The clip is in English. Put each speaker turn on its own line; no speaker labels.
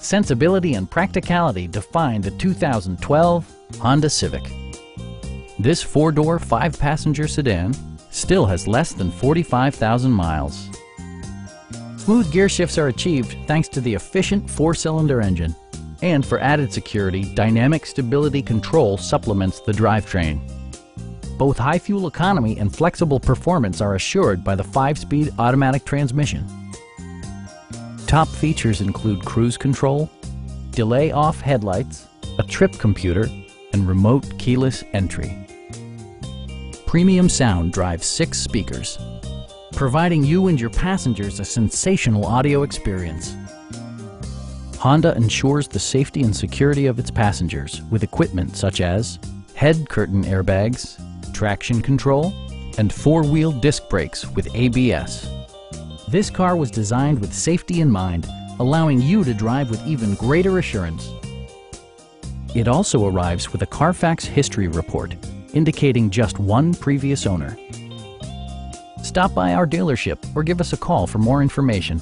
sensibility and practicality define the 2012 Honda Civic. This four-door, five-passenger sedan still has less than 45,000 miles. Smooth gear shifts are achieved thanks to the efficient four-cylinder engine. And for added security, dynamic stability control supplements the drivetrain. Both high fuel economy and flexible performance are assured by the 5-speed automatic transmission. Top features include cruise control, delay-off headlights, a trip computer, and remote keyless entry. Premium sound drives 6 speakers, providing you and your passengers a sensational audio experience. Honda ensures the safety and security of its passengers with equipment such as head curtain airbags, traction control, and 4-wheel disc brakes with ABS. This car was designed with safety in mind, allowing you to drive with even greater assurance. It also arrives with a Carfax history report, indicating just one previous owner. Stop by our dealership or give us a call for more information.